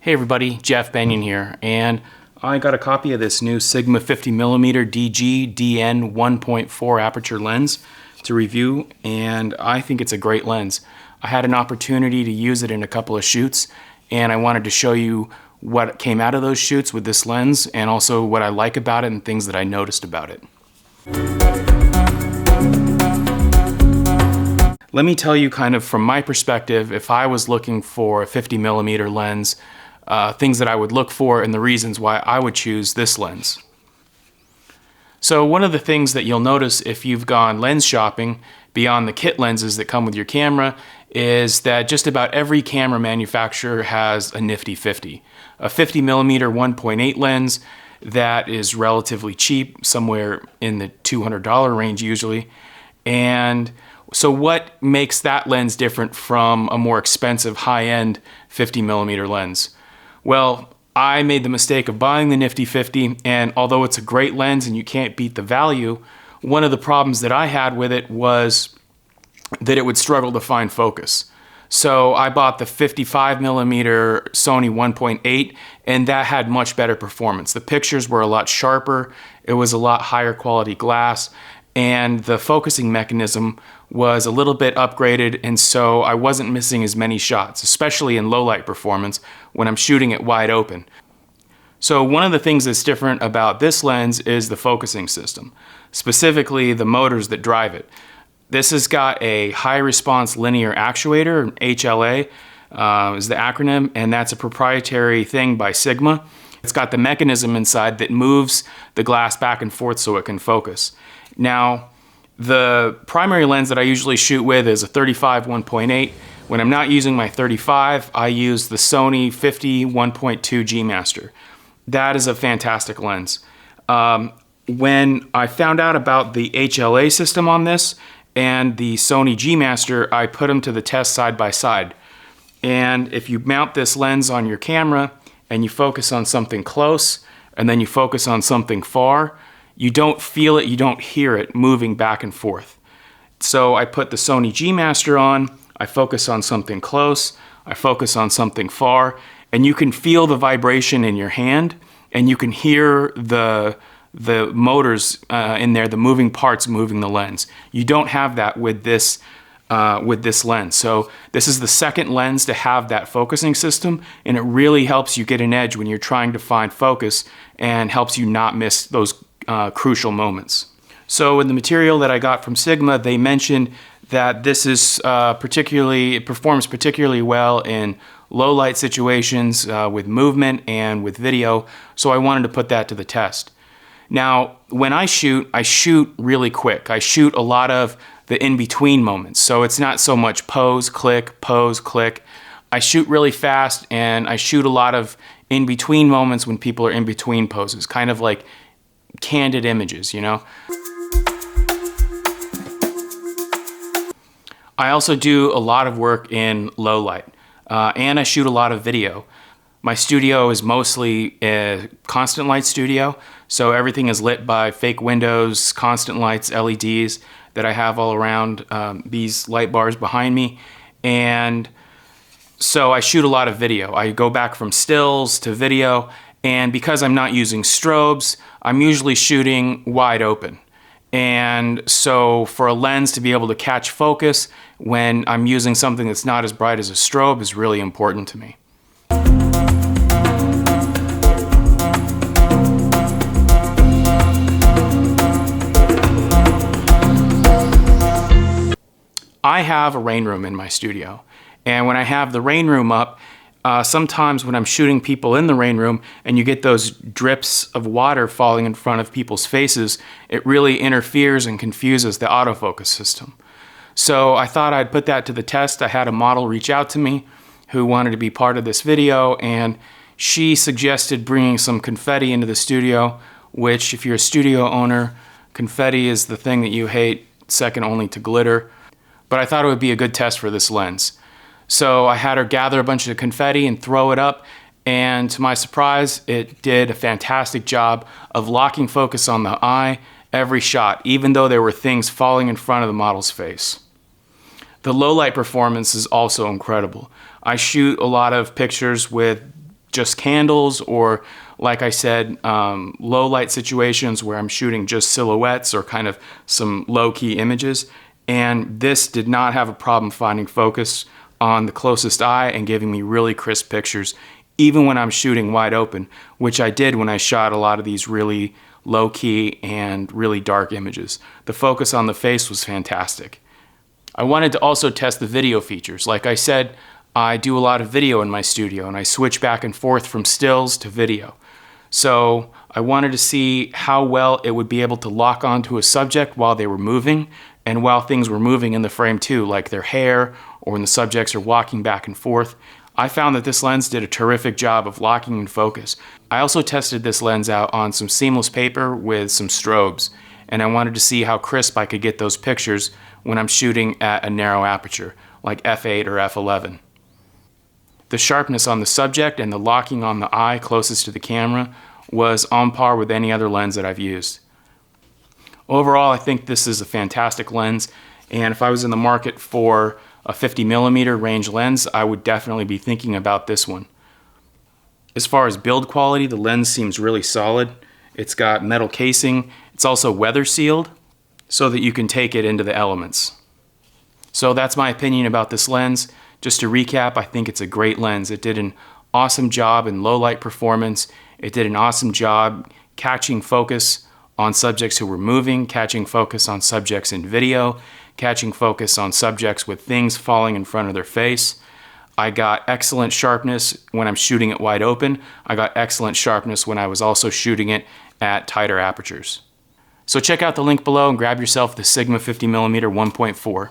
Hey everybody, Jeff Benyon here, and I got a copy of this new Sigma 50mm DG DN 1.4 aperture lens to review, and I think it's a great lens. I had an opportunity to use it in a couple of shoots, and I wanted to show you what came out of those shoots with this lens, and also what I like about it and things that I noticed about it. Let me tell you kind of from my perspective, if I was looking for a 50mm lens, things that I would look for and the reasons why I would choose this lens. So one of the things that you'll notice if you've gone lens shopping beyond the kit lenses that come with your camera is that just about every camera manufacturer has a nifty 50. A 50mm 1.8 lens that is relatively cheap, somewhere in the $200 range usually. And so what makes that lens different from a more expensive high-end 50mm lens? Well, I made the mistake of buying the nifty 50, and although it's a great lens and you can't beat the value, one of the problems that I had with it was that it would struggle to find focus. So I bought the 55mm Sony 1.8, and that had much better performance. The pictures were a lot sharper, it was a lot higher quality glass, and the focusing mechanism was a little bit upgraded, and so I wasn't missing as many shots, especially in low light performance when I'm shooting it wide open. So one of the things that's different about this lens is the focusing system, specifically the motors that drive it. This has got a high response linear actuator, HLA is the acronym, and that's a proprietary thing by Sigma. It's got the mechanism inside that moves the glass back and forth so it can focus. Now, the primary lens that I usually shoot with is a 35 1.8. When I'm not using my 35, I use the Sony 50 1.2 G Master. That is a fantastic lens. When I found out about the HLA system on this and the Sony G Master, I put them to the test side by side. And if you mount this lens on your camera and you focus on something close and then you focus on something far, you don't feel it, you don't hear it moving back and forth. So I put the Sony G Master on, I focus on something close, I focus on something far, and you can feel the vibration in your hand, and you can hear the motors in there, the moving parts moving the lens. You don't have that with this lens. So this is the second lens to have that focusing system, and it really helps you get an edge when you're trying to find focus and helps you not miss those crucial moments. So in the material that I got from Sigma, they mentioned that this is it performs particularly well in low light situations with movement and with video, so I wanted to put that to the test. Now, when I shoot really quick. I shoot a lot of the in-between moments, so it's not so much pose, click, pose, click. I shoot really fast, and I shoot a lot of in-between moments when people are in between poses, kind of like candid images, you know? I also do a lot of work in low light, and I shoot a lot of video. My studio is mostly a constant light studio, so everything is lit by fake windows, constant lights, LEDs that I have all around these light bars behind me, and so I shoot a lot of video. I go back from stills to video, and because I'm not using strobes, I'm usually shooting wide open. And so for a lens to be able to catch focus when I'm using something that's not as bright as a strobe is really important to me. I have a rain room in my studio, and when I have the rain room up, sometimes when I'm shooting people in the rain room and you get those drips of water falling in front of people's faces, it really interferes and confuses the autofocus system. So I thought I'd put that to the test. I had a model reach out to me who wanted to be part of this video, and she suggested bringing some confetti into the studio, which if you're a studio owner, confetti is the thing that you hate, second only to glitter. But I thought it would be a good test for this lens. So I had her gather a bunch of confetti and throw it up, and to my surprise, it did a fantastic job of locking focus on the eye every shot, even though there were things falling in front of the model's face. The low light performance is also incredible. I shoot a lot of pictures with just candles, or like I said, low light situations where I'm shooting just silhouettes or kind of some low key images. And this did not have a problem finding focus on the closest eye and giving me really crisp pictures, even when I'm shooting wide open, which I did when I shot a lot of these really low key and really dark images. The focus on the face was fantastic. I wanted to also test the video features. Like I said, I do a lot of video in my studio and I switch back and forth from stills to video. So I wanted to see how well it would be able to lock onto a subject while they were moving and while things were moving in the frame too, like their hair or when the subjects are walking back and forth. I found that this lens did a terrific job of locking in focus. I also tested this lens out on some seamless paper with some strobes, and I wanted to see how crisp I could get those pictures when I'm shooting at a narrow aperture, like f8 or f11. The sharpness on the subject and the locking on the eye closest to the camera was on par with any other lens that I've used. Overall, I think this is a fantastic lens, and if I was in the market for a 50mm range lens, I would definitely be thinking about this one. As far as build quality, the lens seems really solid. It's got metal casing. It's also weather sealed so that you can take it into the elements. So that's my opinion about this lens. Just to recap, I think it's a great lens. It did an awesome job in low light performance. It did an awesome job catching focus on subjects who were moving, catching focus on subjects in video, catching focus on subjects with things falling in front of their face. I got excellent sharpness when I'm shooting it wide open. I got excellent sharpness when I was also shooting it at tighter apertures. So check out the link below and grab yourself the Sigma 50mm 1.4.